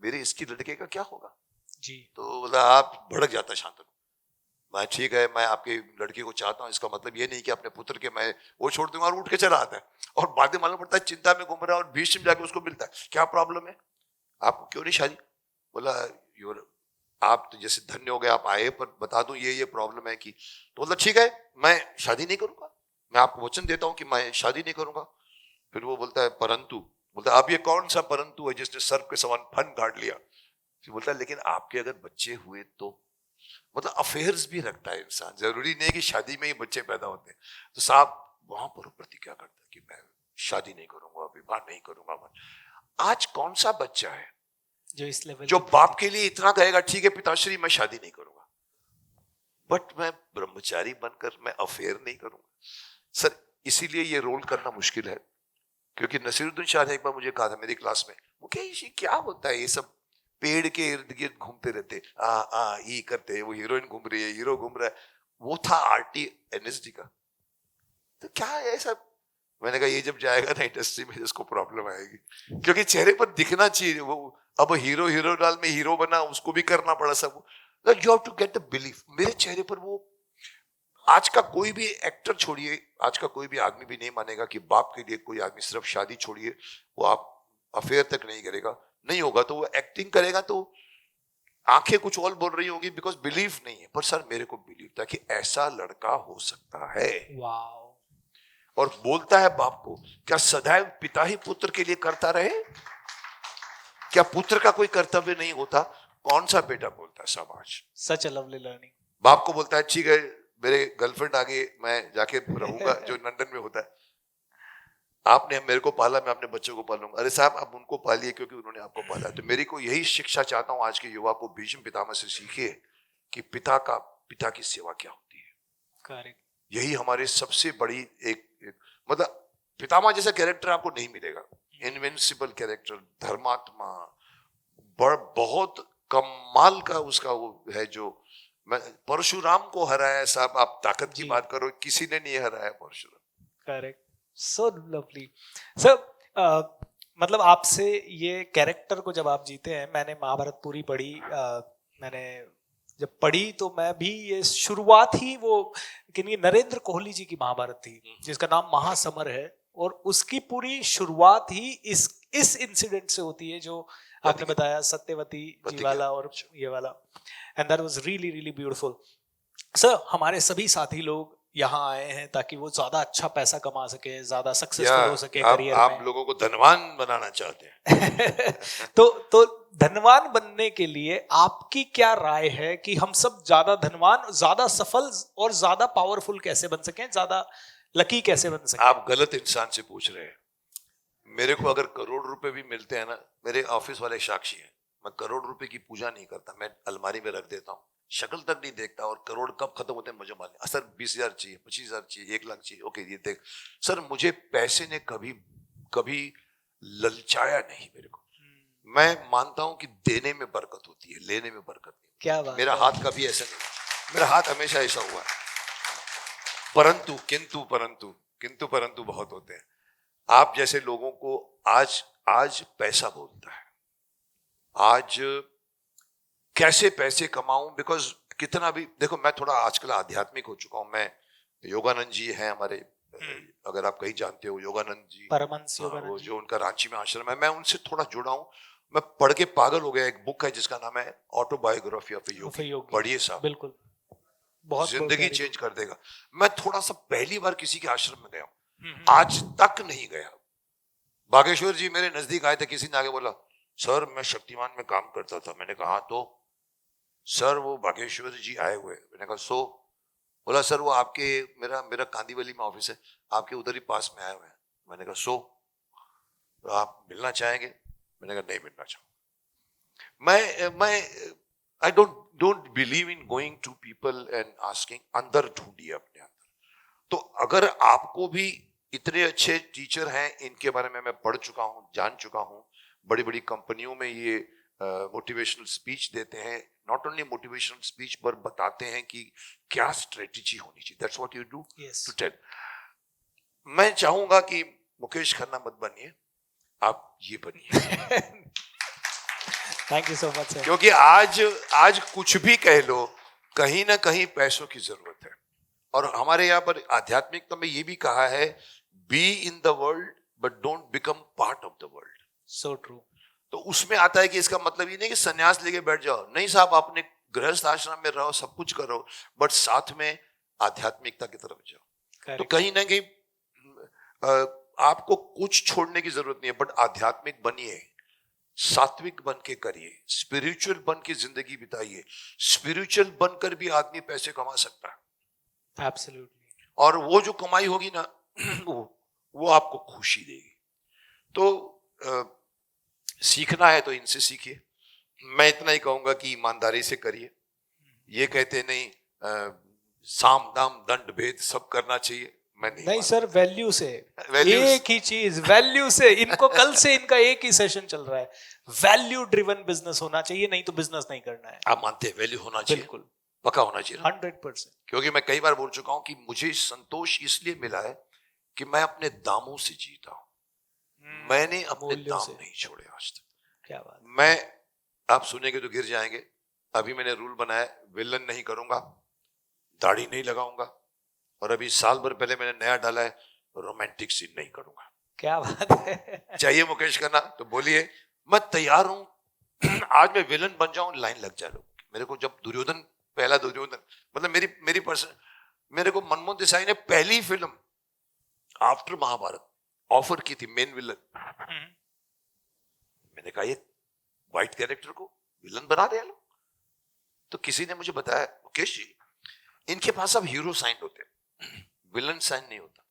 मेरे इसकी लड़के का क्या होगा जी। तो बोला आप भड़क जाता है शांतनु। मैं ठीक है, मैं आपके लड़के को चाहता हूँ, इसका मतलब ये नहीं कि अपने पुत्र के मैं वो छोड़ दूंगा, और उठ के चला आता है। और बाद में मालूम पड़ता है चिंता में घूम रहा है, और भीष्म जाके उसको मिलता है, क्या प्रॉब्लम है, आपको क्यों नहीं शादी? बोला आप तो जैसे धन्य हो गए, आप आए, पर बता दूं ये प्रॉब्लम है कि, तो बोला ठीक है मैं शादी नहीं करूंगा, मैं आपको वचन देता हूं कि मैं शादी नहीं करूंगा। फिर वो बोलता है परंतु, बोलता है अब ये कौन सा परंतु है जिसने सर्प के समान फन काट लिया? फिर बोलता है लेकिन आपके अगर बच्चे हुए तो, मतलब अफेयर्स भी रखता है इंसान, जरूरी नहीं कि शादी में ही बच्चे पैदा होते हैं। तो साहब वहां पर प्रतिज्ञा करता है कि मैं शादी नहीं करूंगा, विवाह नहीं करूंगा। आज कौन सा बच्चा है जो इस लेवल जो बाप के लिए इतना कहेगा ठीक है पिताश्री मैं शादी नहीं करूंगा, बट मैं ब्रह्मचारी बनकर मैं अफेयर नहीं करूंगा? सर इसीलिए ये रोल करना मुश्किल है, क्योंकि नसीरुद्दीन शाह ने एक बार मुझे कहा था मेरी क्लास में, मुकेश ये क्या होता है, ये सब पेड़ के इर्द गिर्द घूमते रहते, ये करते, वो हीरोइन घूम रही है, हीरो घूम रहा है, वो था आरटी एनएसडी का, तो क्या है ऐसा? मैंने कहा ये जब जाएगा ना इंडस्ट्री में इसको प्रॉब्लम आएगी, क्योंकि चेहरे पर दिखना चाहिए वो, अब हीरो डाल में हीरो बना, उसको भी करना पड़ा सब, you have to get the belief. मेरे चेहरे पर वो, आज का कोई भी एक्टर छोड़िए, आज का कोई भी आदमी भी नहीं मानेगा कि बाप के लिए कोई आदमी सिर्फ शादी छोड़िए वो आप अफेयर तक नहीं करेगा, नहीं होगा तो वो एक्टिंग करेगा, तो आंखें कुछ और बोल रही होगी बिकॉज बिलीफ नहीं है। पर सर मेरे को बिलीव था कि ऐसा लड़का हो सकता है। वाओ। और बोलता है बाप को, क्या सदैव पिता ही पुत्र के लिए करता रहे? क्या पुत्र का कोई कर्तव्य नहीं होता? कौन सा बेटा बोलता है समाज? सच अ लवली लर्निंग। बाप को बोलता है ठीक है मेरे गर्लफ्रेंड आगे मैं जाके रहूंगा जो लंदन में होता है, आपने मेरे को पाला, मैं अपने बच्चों को पालूंगा। अरे साहब आप उनको पालिए क्योंकि उन्होंने आपको पाला। तो मेरी को यही शिक्षा चाहता हूं आज के युवा को, भीष्म पितामह से सीखिए कि पिता की सेवा क्या होती है। करेक्ट। यही हमारे सबसे बड़ी एक मतलब पितामह जैसा कैरेक्टर आपको नहीं मिलेगा, इनविंसिबल कैरेक्टर, धर्मात्मा, बहुत कमाल का उसका वो है। जो मैं परशुराम को हराया साहब, आप ताकत की बात करो, किसी ने नहीं हराया Parshuram. Correct, so lovely sir. मतलब आपसे ये कैरेक्टर को जब आप जीते हैं, मैंने महाभारत पूरी पढ़ी, मैंने जब पढ़ी तो मैं भी ये शुरुआत ही वो कि नरेंद्र कोहली जी की महाभारत थी जिसका नाम महासमर है, और उसकी पूरी शुरुआत ही इस इंसिडेंट से होती है जो आपने बताया, सत्यवती जी वाला और ये वाला, and that was really really beautiful. Sir हमारे सभी साथी लोग यहाँ आए हैं ताकि वो ज्यादा अच्छा पैसा कमा सके, ज्यादा सक्सेसफुल हो सके करियर में। आप लोगों को धनवान बनाना चाहते हैं। तो धनवान बनने के लिए आपकी क्या राय है कि हम सब ज्यादा धनवान, ज्यादा सफल और ज्यादा पावरफुल कैसे बन सकें, ज्यादा लकी कैसे बन सकें? आप गलत इंसान से पूछ रहे हैं। मेरे को अगर करोड़ रुपए भी मिलते हैं ना, मेरे ऑफिस वाले साक्षी हैं, मैं करोड़ रुपए की पूजा नहीं करता, मैं अलमारी में रख देता हूँ, शक्ल तक नहीं देखता, और करोड़ कब खत्म होते हैं मुझे मालूम। सर 20,000 चाहिए, 25,000 चाहिए, 1 लाख चाहिए, ओके ये देख। सर मुझे पैसे ने कभी कभी ललचाया नहीं मेरे को। मैं मानता हूं कि देने में बरकत होती है, लेने में बरकत नहीं। क्या बात मेरा है। हाथ कभी ऐसा नहीं, मेरा हाथ हमेशा ऐसा हुआ है। परंतु किंतु परंतु किंतु परंतु बहुत होते हैं। आप जैसे लोगों को आज आज पैसा बोलता है, आज कैसे पैसे कमाऊं, बिकॉज कितना भी देखो, मैं थोड़ा आजकल आध्यात्मिक हो चुका हूं। मैं योगानंद जी हैं हमारे, अगर आप कहीं जानते हो योगानंद जी, परमहंस वो योगानंद जी। जो उनका रांची में आश्रम है, मैं उनसे थोड़ा जुड़ा हूं। मैं पढ़ के पागल हो गया। एक बुक है जिसका नाम है ऑटोबायोग्राफी ऑफ ए योगी, पढ़िए साहब, बिल्कुल, बहुत जिंदगी चेंज कर देगा। मैं थोड़ा सा पहली बार किसी के आश्रम में गया हूं, बहुत। आज तक नहीं गया। बागेश्वर जी मेरे नजदीक आए थे, किसी ने आगे बोला सर मैं शक्तिमान में काम करता था। मैंने कहा हाँ तो? सर वो बागेश्वर जी आए हुए। मैंने कहा सो? बोला सर वो आपके, मेरा मेरा कांदीवली में ऑफिस है, आपके उधर ही पास में आए हुए हैं। मैंने कहा सो? तो आप मिलना चाहेंगे? मैंने कहा नहीं मिलना चाहूंगा। मैं I don't believe in going to people and asking. अंदर ढूंढिए अपने अंदर। तो अगर आपको भी इतने अच्छे टीचर हैं, इनके बारे में मैं पढ़ चुका हूं, जान चुका हूं, बड़ी बड़ी कंपनियों में ये मोटिवेशनल स्पीच देते हैं। नॉट ओनली मोटिवेशनल स्पीच पर बताते हैं कि क्या स्ट्रेटेजी होनी चाहिए। That's what you do to tell. मैं चाहूंगा कि मुकेश खन्ना मत बनिए, आप ये बनिए। Thank you so much sir. क्योंकि आज कुछ भी कह लो, कहीं ना कहीं पैसों की जरूरत है। और हमारे यहाँ पर आध्यात्मिकता में ये भी कहा है, be in the world but don't become part of the world. So true. तो उसमें आता है कि इसका मतलब ये नहीं कि सन्यास लेके बैठ जाओ, नहीं साहब, अपने गृहस्थ आश्रम में रहो, सब कुछ करो, बट साथ में आध्यात्मिकता की तरफ जाओ। तो कहीं ना कहीं आपको कुछ छोड़ने की जरूरत नहीं है, बट आध्यात्मिक बनिए, सात्विक बन के करिए, स्पिरिचुअल बन के जिंदगी बिताइए। स्पिरिचुअल बनकर भी आदमी पैसे कमा सकता है। एब्सोल्युटली। और वो जो कमाई होगी ना वो आपको खुशी देगी। तो सीखना है तो इनसे सीखिए। मैं इतना ही कहूंगा कि ईमानदारी से करिए। ये कहते नहीं साम दाम दंड भेद सब करना चाहिए, मैं नहीं सर, वैल्यू से। Values. एक ही चीज, वैल्यू से। इनको कल से इनका एक ही सेशन चल रहा है, वैल्यू ड्रिवन बिजनेस होना चाहिए, नहीं तो बिजनेस नहीं करना है। आप मानते हैं वैल्यू होना चाहिए? बिल्कुल, पक्का होना चाहिए 100%। क्योंकि मैं कई बार बोल चुका हूं कि मुझे संतोष इसलिए मिला है कि मैं अपने दामों से जीता हूं। मैंने अपने दाम नहीं छोड़े आज तक। क्या बात। मैं, आप सुनेंगे तो गिर जाएंगे, अभी मैंने रूल बनाया, विलन नहीं करूंगा, दाढ़ी नहीं लगाऊंगा, और अभी साल भर पहले मैंने नया डाला है, रोमांटिक सीन नहीं करूंगा। क्या बात है। चाहिए मुकेश खन्ना तो बोलिए, मैं तैयार हूं। आज मैं विलन बन जाऊं, लाइन लग जाए लोग। मेरे को जब दुर्योधन, पहला दुर्योधन, मतलब मेरी पर्सन, मेरे को मनमोहन देसाई ने पहली फिल्म आफ्टर महाभारत ऑफर की थी, मेन विलन। मैंने कहा ये व्हाइट कैरेक्टर को विलन बना रहे हैं लोग। तो किसी ने मुझे बताया, मुकेश जी इनके पास अब हीरो साइन होते हैं, विलन साइन नहीं होता।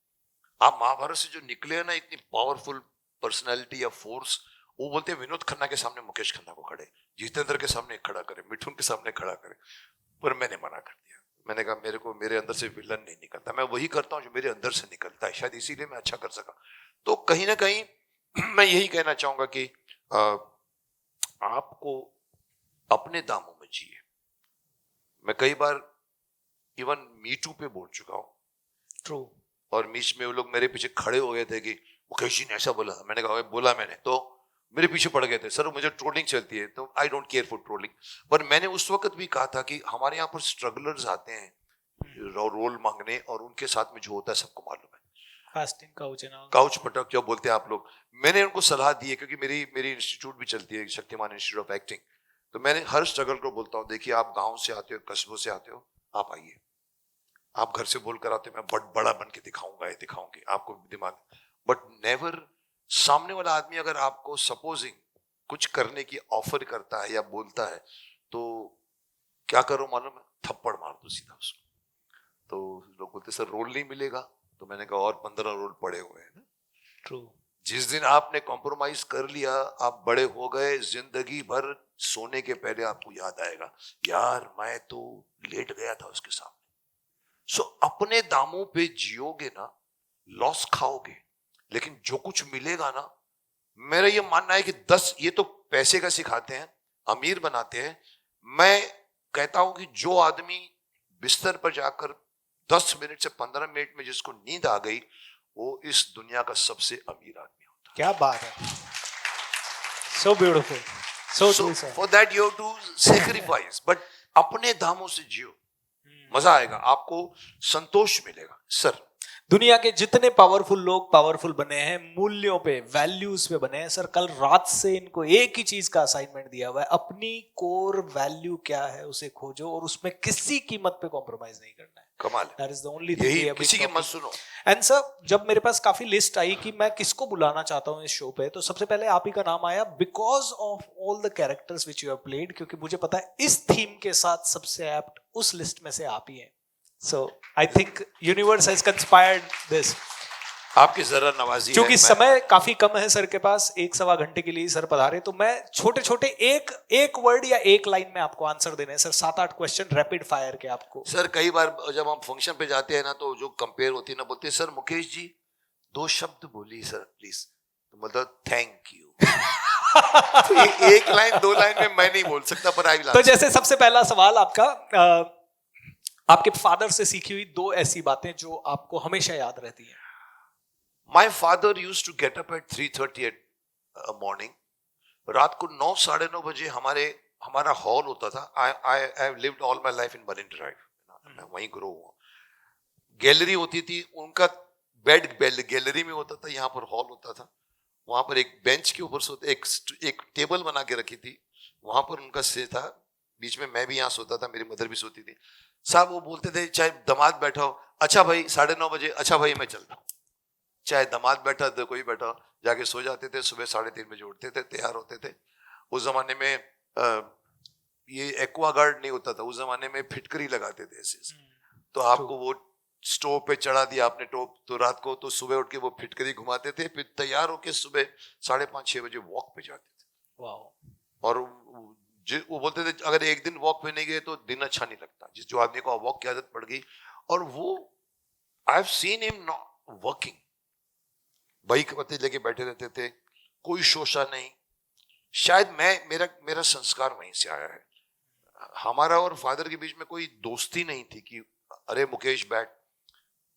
आप महाभारत से जो निकले हैं ना, इतनी पावरफुल पर्सनैलिटी या फोर्स, वो बोलते हैं विनोद खन्ना के सामने मुकेश खन्ना को खड़े, जितेंद्र के सामने खड़ा करे, मिठुन के सामने खड़ा करे। पर मैंने मना कर दिया। मैंने कहा मेरे को, मेरे अंदर से विलन नहीं निकलता, मैं वही करता हूं जो मेरे अंदर से निकलता है, शायद इसीलिए मैं अच्छा कर सका। तो कहीं ना कहीं मैं यही कहना चाहूंगा कि आपको अपने दामों में जिए। मैं कई बार इवन मीटू पे बोल चुका हूं। ट्रू। और मीच में वो लोग मेरे पीछे खड़े हो गए थे कि मुकेश जी ने ऐसा बोला। मैंने कहा बोला मैंने, तो मेरे पीछे पड़ गए थे, सर मुझे ट्रोलिंग चलती है, तो I don't care for trolling. पर मैंने उस वक्त भी कहा था कि हमारे यहाँ पर स्ट्रगलर्स आते हैं रोल मांगने, और उनके साथ में जो होता है सबको मालूम है। काउच पटक जो बोलते हैं आप लोग, मैंने उनको सलाह दी है, क्योंकि मेरी इंस्टीट्यूट भी चलती है, शक्तिमान इंस्टीट्यूट ऑफ एक्टिंग। तो मैंने हर स्ट्रगल को बोलता हूँ, देखिए आप गाँव से आते हो, कस्बों से आते हो, आप आइए, आप घर से बोल कर आते हो मैं बड़ा बन के दिखाऊंगा, ये दिखाऊंगी आपको दिमाग। बट नेवर, सामने वाला आदमी अगर आपको सपोजिंग कुछ करने की ऑफर करता है या बोलता है, तो क्या करो मालूम है? थप्पड़ मार दो सीधा उसको। तो लोग बोलते सर रोल नहीं मिलेगा, तो मैंने कहा और 15 रोल पड़े हुए हैं ना। ट्रू। जिस दिन आपने कॉम्प्रोमाइज कर लिया, आप बड़े हो गए, जिंदगी भर सोने के पहले आपको याद आएगा, यार मैं तो लेट गया था उसके सामने। सो अपने दामों पे जियोगे ना, लॉस खाओगे, लेकिन जो कुछ मिलेगा ना, मेरा ये मानना है कि 10 ये तो पैसे का सिखाते हैं, अमीर बनाते हैं। मैं कहता हूं कि जो आदमी बिस्तर पर जाकर 10 मिनट से 15 मिनट में जिसको नींद आ गई, वो इस दुनिया का सबसे अमीर आदमी होता है। क्या बात है, so beautiful, so true sir. For that you have to sacrifice, but अपने दामों से जियो, मजा आएगा, आपको संतोष मिलेगा। सर, दुनिया के जितने पावरफुल लोग पावरफुल बने हैं मूल्यों पे, वैल्यूज पे बने हैं सर। कल रात से इनको एक ही चीज का असाइनमेंट दिया हुआ है, अपनी कोर वैल्यू क्या है उसे खोजो और उसमें किसी कीमत पे कॉम्प्रोमाइज नहीं करना है। कमाल, दैट इज द ओनली यही, थिंग। किसी की मत सुनो। एंड सर, जब मेरे पास काफी लिस्ट आई कि मैं किसको बुलाना चाहता हूँ इस शो पे, तो सबसे पहले आप ही का नाम आया, because of all the characters which you have played, क्योंकि मुझे पता है इस थीम के साथ सबसे एप्ट उस लिस्ट में से आप ही हैं। So I think universe has conspired this. आपकी जरा नवाजी है। क्योंकि समय काफी कम है सर के पास, 1-1.25 घंटे के लिए सर पधारे, तो मैं छोटे छोटे एक वर्ड या एक लाइन में आपको आंसर देने हैं सर। 7-8 क्वेश्चन रैपिड फायर के आपको। सर कई बार जब हम फंक्शन पे जाते हैं ना, तो जो कंपेयर होती है ना, बोलते हैं सर मुकेश जी 2 शब्द बोलिए सर प्लीज, तो मतलब थैंक यू। तो एक लाइन 2 लाइन में मैं नहीं बोल सकता, पर आई विल। तो जैसे सबसे पहला सवाल आपका, आपके फादर से सीखी हुई 2 ऐसी बातें जो आपको हमेशा याद रहती हैं। My father used to get up at 3:30 at morning. रात को 9, 9:30 बजे हमारा हॉल होता था। I have lived all my life in Marine Drive, मैं वहीं ग्रो हुआ। गैलरी होती थी, उनका बेड गैलरी में होता था, यहाँ पर हॉल होता था। वहां पर एक बेंच के ऊपर सोते, एक टेबल बना के रखी थी, वहां पर उनका से था, बीच में मैं भी यहाँ सोता था, मेरी मदर भी सोती थी। साहब वो बोलते थे, चाहे दामाद बैठा हो, अच्छा भाई 9:30 बजे, अच्छा भाई मैं चलता हूँ। चाहे दामाद बैठा तो कोई बैठा, जाके सो जाते थे। सुबह 3:30 बजे उठते थे, तैयार होते थे। उस जमाने में ये एक्वागार्ड नहीं होता था, उस जमाने में फिटकरी लगाते थे ऐसे। तो आपको वो स्टोव पे चढ़ा दिया आपने टोप, तो रात को तो सुबह उठ के वो फिटकरी घुमाते थे, फिर तैयार होके सुबह 5:30-6 बजे वॉक पे जाते थे। वाह। और वो बोलते थे अगर एक दिन वॉक पे नहीं गए तो दिन अच्छा नहीं लगता। जो आदमी को वॉक की आदत पड़ गई, और वो I have seen him not working, bike पत्ते लेके बैठे रहते थे, कोई शोशा नहीं। शायद मेरा संस्कार वहीं से आया है। हमारा और फादर के बीच में कोई दोस्ती नहीं थी कि अरे मुकेश बैठ।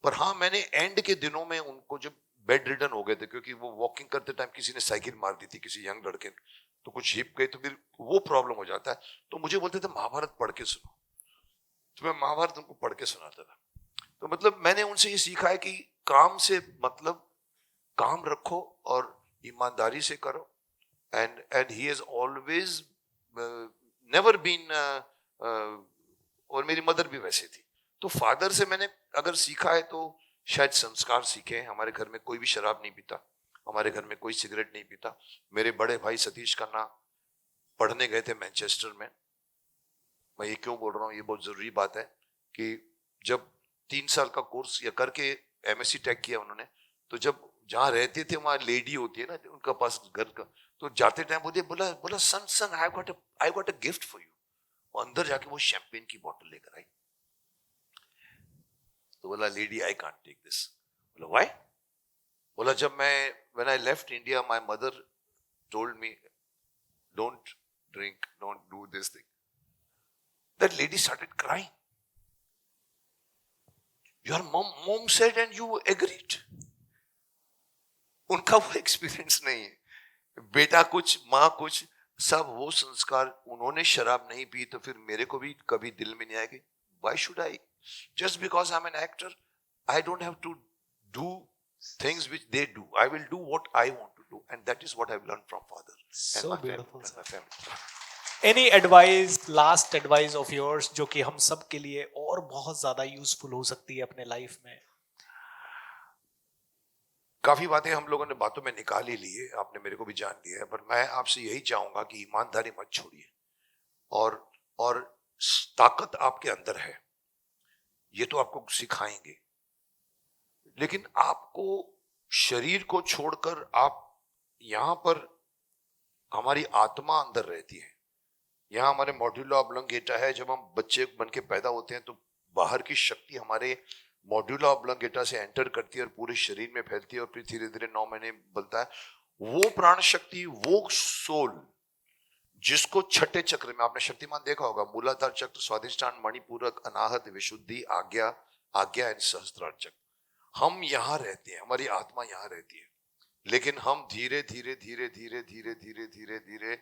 पर हाँ, मैंने एंड के दिनों में उनको, जब बेड रिडन हो गए थे, क्योंकि वो वॉकिंग करते टाइम किसी ने साइकिल मार दी थी, किसी यंग लड़के ने, तो कुछ हिप गई, तो फिर वो प्रॉब्लम हो जाता है। तो मुझे बोलते थे महाभारत पढ़ के सुनो, तो मैं महाभारत उनको पढ़ के सुनाता था। तो मतलब मैंने उनसे ये सीखा है कि काम से मतलब काम रखो और ईमानदारी से करो। And he has always never been, और मेरी मदर भी वैसे थी। तो फादर से मैंने अगर सीखा है तो शायद संस्कार सीखे हैं। हमारे घर में कोई भी शराब नहीं पीता, हमारे घर में कोई सिगरेट नहीं पीता। मेरे बड़े भाई सतीश खन्ना पढ़ने गए थे मैनचेस्टर में। मैं ये क्यों बोल रहा हूँ, ये बहुत जरूरी बात है कि जब 3 साल का कोर्स या करके एमएससी टेक किया उन्होंने, तो जब जहाँ रहते थे वहां लेडी होती है ना उनका पास घर का, तो जाते टाइम बोला son I got a gift for you. अंदर जाके वो शैंपेन की बोतल लेकर आई, तो बोला lady I can't take this. बोला व्हाई? बोला जब मैं when I left India my mother told me don't drink, don't do this thing. That lady started crying. Your mom said and you agreed. उनका वो एक्सपीरियंस नहीं है, बेटा कुछ माँ कुछ, सब वो संस्कार। उन्होंने शराब नहीं पी तो फिर मेरे को भी कभी दिल में नहीं आएगी why should I, just because I'm an actor, I don't have to do things which they do. I will do what I want to do, and that is what I've learned from father so and my beautiful, family, and my family. Any advice, last advice of yours जो कि हम सब के लिए और बहुत ज्यादा useful हो सकती है अपने लाइफ में? काफी बातें हम लोगों ने बातों में निकाल ही ली है, आपने मेरे को भी जान लिया है, पर मैं आपसे यही चाहूंगा कि ईमानदारी मत छोड़िए, और ताकत आपके अंदर है, ये तो आपको सिखाएंगे, लेकिन आपको शरीर को छोड़कर आप यहां पर, हमारी आत्मा अंदर रहती है। यहाँ हमारे मॉड्यूला ऑब्लोंगेटा है। जब हम बच्चे बन के पैदा होते हैं तो बाहर की शक्ति हमारे मॉड्यूला ऑब्लोंगेटा से एंटर करती है और पूरे शरीर में फैलती है, और फिर धीरे धीरे 9 महीने बनता है। वो प्राण शक्ति, वो सोल जिसको छठे चक्र में, आपने शक्तिमान देखा होगा, मूलाधार चक्र, स्वाधिष्ठान, मणिपूरक, अनाहत, विशुद्धि, आज्ञा, आज्ञा एंड सहस्त्रार चक्र। हम यहाँ रहते हैं, हमारी आत्मा यहाँ रहती है, लेकिन हम धीरे धीरे धीरे धीरे धीरे धीरे धीरे धीरे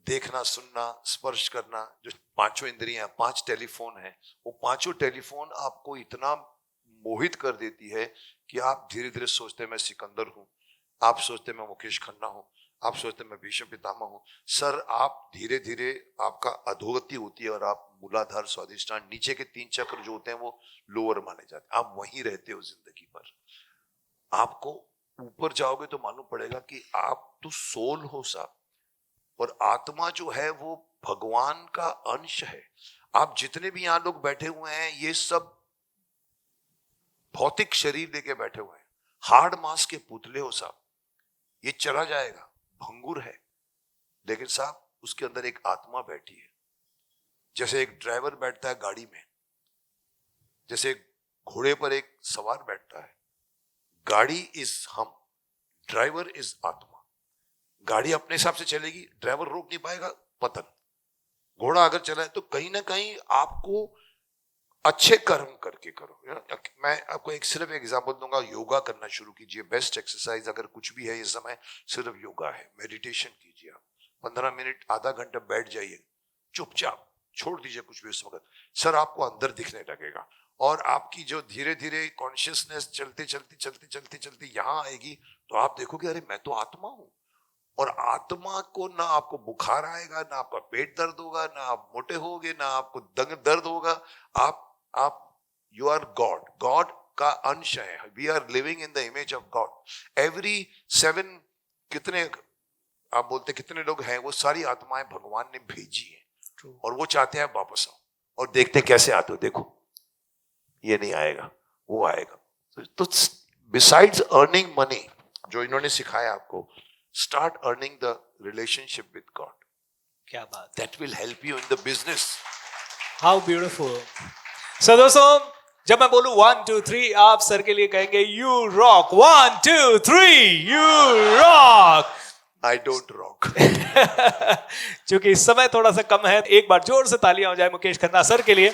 देखना, सुनना, स्पर्श करना, जो पांचों इंद्रियां, 5 टेलीफोन है, वो पांचों टेलीफोन आपको इतना मोहित कर देती है कि आप धीरे धीरे सोचते हैं मैं सिकंदर हूं, आप सोचते हैं मैं मुकेश खन्ना हूं, आप सोचते हैं मैं भीष्म पितामह हूं। सर, आप धीरे धीरे आपका अधोगति होती है और आप मूलाधार, स्वाधिष्ठान, नीचे के 3 चक्र जो होते हैं वो लोअर माने जाते हैं। आप वहीं रहते हो जिंदगी भर। आपको ऊपर जाओगे तो मालूम पड़ेगा कि आप तो सोल हो साहब, और आत्मा जो है वो भगवान का अंश है। आप जितने भी यहां लोग बैठे हुए हैं, ये सब भौतिक शरीर लेके बैठे हुए हैं, हार्ड मास के पुतले हो साहब। ये चला जाएगा, भंगुर है, लेकिन साहब उसके अंदर एक आत्मा बैठी है। जैसे एक ड्राइवर बैठता है गाड़ी में, जैसे घोड़े पर एक सवार बैठता है। गाड़ी इज हम, ड्राइवर इज आत्मा। गाड़ी अपने हिसाब से चलेगी, ड्राइवर रोक नहीं पाएगा, पतन। घोड़ा अगर चला है तो कहीं ना कहीं आपको अच्छे कर्म करके करो। मैं आपको सिर्फ एग्जांपल दूंगा, योगा करना शुरू कीजिए। बेस्ट एक्सरसाइज अगर कुछ भी है इस समय, सिर्फ योगा है। मेडिटेशन कीजिए, आप 15 मिनट, आधा घंटा बैठ जाइए, चुपचाप छोड़ दीजिए कुछ भी उस वक्त। सर, आपको अंदर दिखने लगेगा, और आपकी जो धीरे धीरे कॉन्शियसनेस चलते चलते चलते चलते चलते यहाँ आएगी, तो आप देखोगे अरे मैं तो आत्मा हूं। और आत्मा को ना आपको बुखार आएगा, ना आपका पेट दर्द होगा, ना आप मोटे होगे, ना आपको दर्द होगा। आप यू आर गॉड, गॉड का अंश है। We are living in the image of God. Every 7 कितने आप बोलते कितने लोग हैं, वो सारी आत्माएं भगवान ने भेजी है, और वो चाहते हैं वापस आओ, और देखते कैसे आते हो। देखो ये नहीं आएगा, वो आएगा। तो बिसाइड्स अर्निंग मनी, जो इन्होंने सिखाया आपको, start earning the relationship with God. क्या बात, that will help you in the business. How beautiful. So दोस्तों, जब मैं बोलूं 1 2 3, आप सर के लिए कहेंगे you rock. 1 2 3, you rock. I don't rock. चूंकि समय थोड़ा सा कम है, एक बार जोर से तालियां हो जाए मुकेश खन्ना सर के लिए।